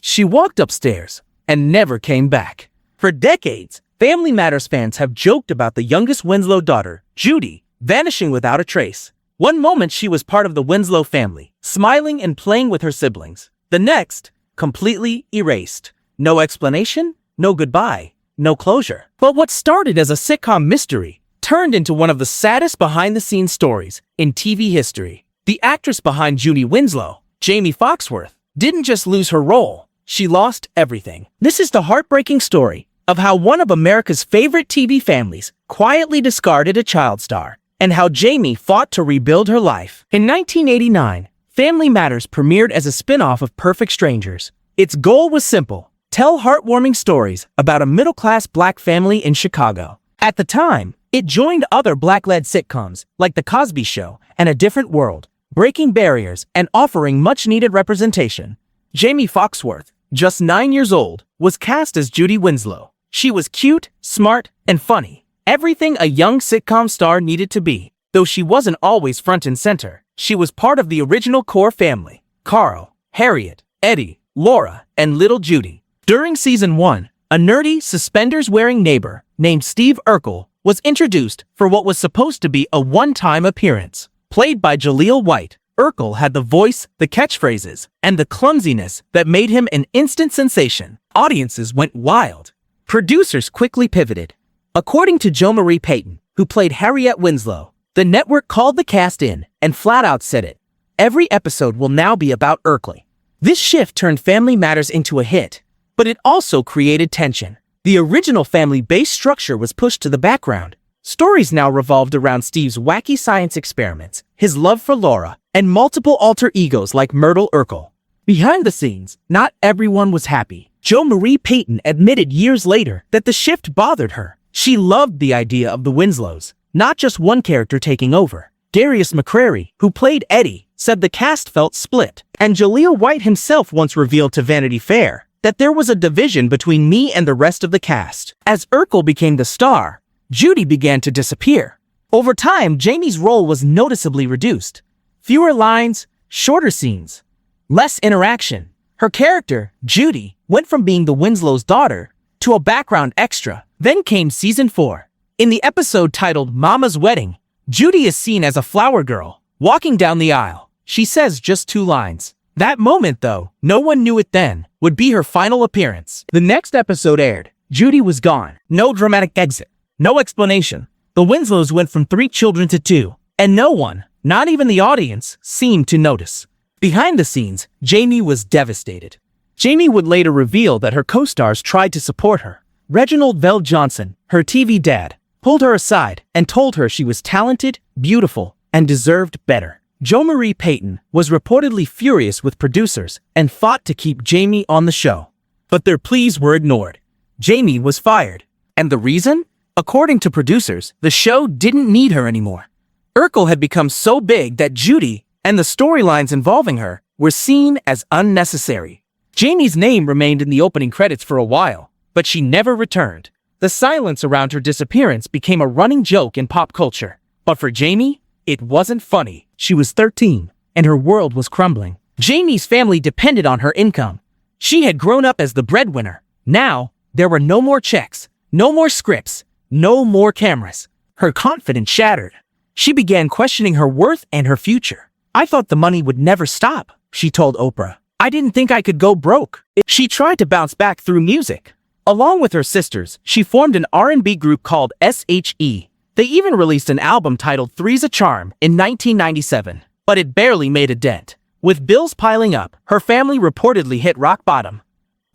She walked upstairs and never came back. For decades, Family Matters fans have joked about the youngest Winslow daughter, Judy, vanishing without a trace. One moment she was part of the Winslow family, smiling and playing with her siblings. The next, completely erased. No explanation, no goodbye, no closure. But what started as a sitcom mystery turned into one of the saddest behind-the-scenes stories in TV history. The actress behind Judy Winslow, Jamie Foxworth, didn't just lose her role, she lost everything. This is the heartbreaking story of how one of America's favorite TV families quietly discarded a child star, and how Jamie fought to rebuild her life. In 1989, Family Matters premiered as a spin-off of Perfect Strangers. Its goal was simple: tell heartwarming stories about a middle-class black family in Chicago. At the time, it joined other black-led sitcoms like The Cosby Show and A Different World, breaking barriers and offering much-needed representation. Jamie Foxworth, just 9 years old, was cast as Judy Winslow. She was cute, smart, and funny. Everything a young sitcom star needed to be. Though she wasn't always front and center, she was part of the original core family: Carl, Harriet, Eddie, Laura, and little Judy. During season 1, a nerdy, suspenders-wearing neighbor named Steve Urkel was introduced for what was supposed to be a one-time appearance. Played by Jaleel White, Urkel had the voice, the catchphrases, and the clumsiness that made him an instant sensation. Audiences went wild. Producers quickly pivoted. According to Jo Marie Payton, who played Harriet Winslow, the network called the cast in and flat out said it: every episode will now be about Urkel. This shift turned Family Matters into a hit, but it also created tension. The original family-based structure was pushed to the background. Stories now revolved around Steve's wacky science experiments, his love for Laura, and multiple alter egos like Myrtle Urkel. Behind the scenes, not everyone was happy. Jo Marie Payton admitted years later that the shift bothered her. She loved the idea of the Winslows, not just one character taking over. Darius McCrary, who played Eddie, said the cast felt split. And Jaleel White himself once revealed to Vanity Fair that there was a division between me and the rest of the cast. As Urkel became the star, Judy began to disappear. Over time, Jamie's role was noticeably reduced. Fewer lines, shorter scenes, less interaction. Her character, Judy, went from being the Winslow's daughter to a background extra. Then came season 4. In the episode titled Mama's Wedding, Judy is seen as a flower girl, walking down the aisle. She says just 2 lines. That moment, though, no one knew it then, would be her final appearance. The next episode aired. Judy was gone. No dramatic exit. No explanation. The Winslows went from 3 children to 2, and no one, not even the audience, seemed to notice. Behind the scenes, Jamie was devastated. Jamie would later reveal that her co-stars tried to support her. Reginald Vell Johnson, her TV dad, pulled her aside and told her she was talented, beautiful, and deserved better. Jo Marie Payton was reportedly furious with producers and fought to keep Jamie on the show. But their pleas were ignored. Jamie was fired. And the reason? According to producers, the show didn't need her anymore. Urkel had become so big that Judy and the storylines involving her were seen as unnecessary. Jamie's name remained in the opening credits for a while, but she never returned. The silence around her disappearance became a running joke in pop culture. But for Jamie, it wasn't funny. She was 13, and her world was crumbling. Jamie's family depended on her income. She had grown up as the breadwinner. Now, there were no more checks, no more scripts, no more cameras. Her confidence shattered. She began questioning her worth and her future. "I thought the money would never stop," she told Oprah. "I didn't think I could go broke." She tried to bounce back through music. Along with her sisters, she formed an R&B group called SHE. They even released an album titled Three's a Charm in 1997, but it barely made a dent. With bills piling up, her family reportedly hit rock bottom.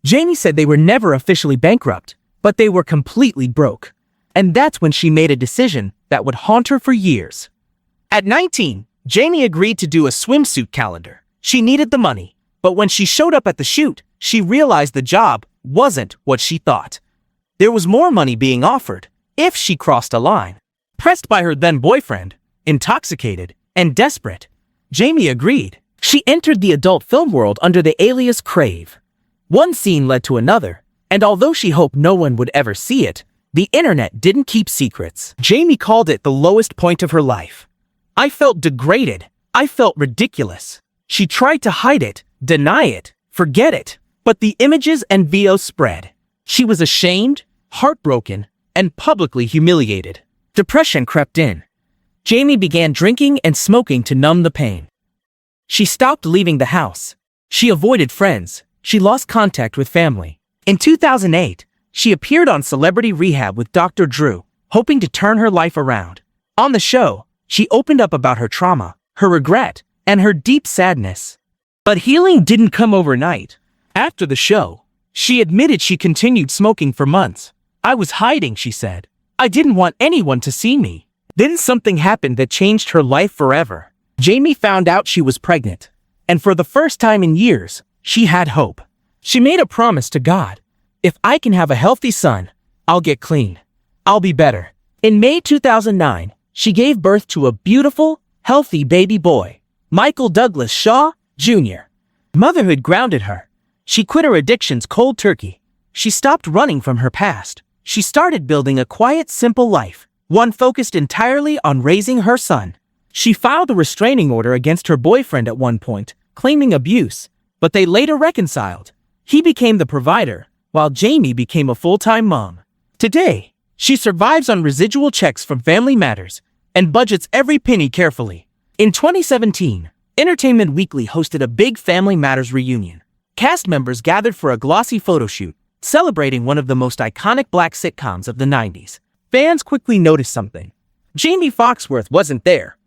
Jamie said they were never officially bankrupt, but they were completely broke. And that's when she made a decision that would haunt her for years. At 19, Jamie agreed to do a swimsuit calendar. She needed the money, but when she showed up at the shoot, she realized the job wasn't what she thought. There was more money being offered if she crossed a line. Pressed by her then-boyfriend, intoxicated, and desperate, Jamie agreed. She entered the adult film world under the alias Crave. One scene led to another, and although she hoped no one would ever see it, the internet didn't keep secrets. Jamie called it the lowest point of her life. "I felt degraded. I felt ridiculous." She tried to hide it, deny it, forget it. But the images and videos spread. She was ashamed, heartbroken, and publicly humiliated. Depression crept in. Jamie began drinking and smoking to numb the pain. She stopped leaving the house. She avoided friends. She lost contact with family. In 2008, she appeared on Celebrity Rehab with Dr. Drew, hoping to turn her life around. On the show, she opened up about her trauma, her regret, and her deep sadness. But healing didn't come overnight. After the show, she admitted she continued smoking for months. "I was hiding," she said. "I didn't want anyone to see me." Then something happened that changed her life forever. Jamie found out she was pregnant. And for the first time in years, she had hope. She made a promise to God. "If I can have a healthy son, I'll get clean. I'll be better." In May 2009, she gave birth to a beautiful, healthy baby boy, Michael Douglas Shaw, Jr. Motherhood grounded her. She quit her addictions cold turkey. She stopped running from her past. She started building a quiet, simple life, one focused entirely on raising her son. She filed a restraining order against her boyfriend at one point, claiming abuse, but they later reconciled. He became the provider, while Jamie became a full-time mom. Today, she survives on residual checks from Family Matters and budgets every penny carefully. In 2017, Entertainment Weekly hosted a big Family Matters reunion. Cast members gathered for a glossy photo shoot, celebrating one of the most iconic black sitcoms of the 90s. Fans quickly noticed something. Jamie Foxworth wasn't there.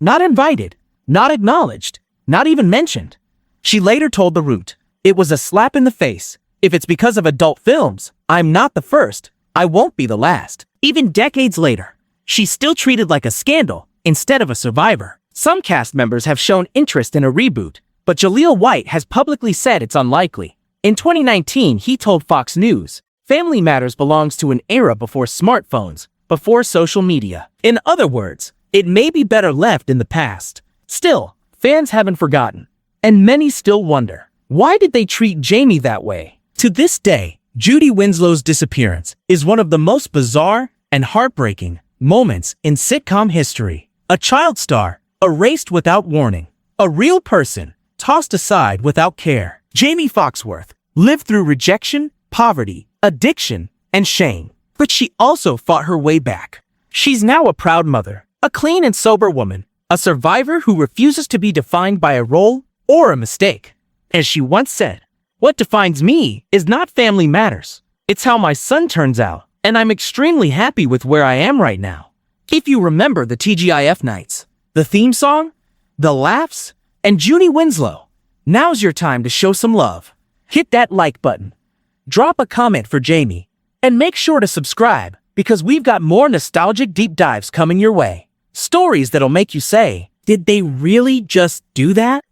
Not invited, not acknowledged, not even mentioned. She later told The Root, "It was a slap in the face. If it's because of adult films, I'm not the first. I won't be the last." Even decades later, she's still treated like a scandal instead of a survivor. Some cast members have shown interest in a reboot, but Jaleel White has publicly said it's unlikely. In 2019, he told Fox News, "Family Matters belongs to an era before smartphones, before social media. In other words, it may be better left in the past." Still, fans haven't forgotten. And many still wonder, why did they treat Jamie that way? To this day, Judy Winslow's disappearance is one of the most bizarre and heartbreaking moments in sitcom history. A child star, erased without warning. A real person, tossed aside without care. Jamie Foxworth lived through rejection, poverty, addiction, and shame. But she also fought her way back. She's now a proud mother, a clean and sober woman, a survivor who refuses to be defined by a role or a mistake. As she once said, "What defines me is not Family Matters. It's how my son turns out, and I'm extremely happy with where I am right now." If you remember the TGIF nights, the theme song, the laughs, and Judy Winslow, now's your time to show some love. Hit that like button, drop a comment for Jamie, and make sure to subscribe because we've got more nostalgic deep dives coming your way. Stories that'll make you say, "Did they really just do that?"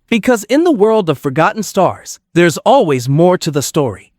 Because in the world of forgotten stars, there's always more to the story.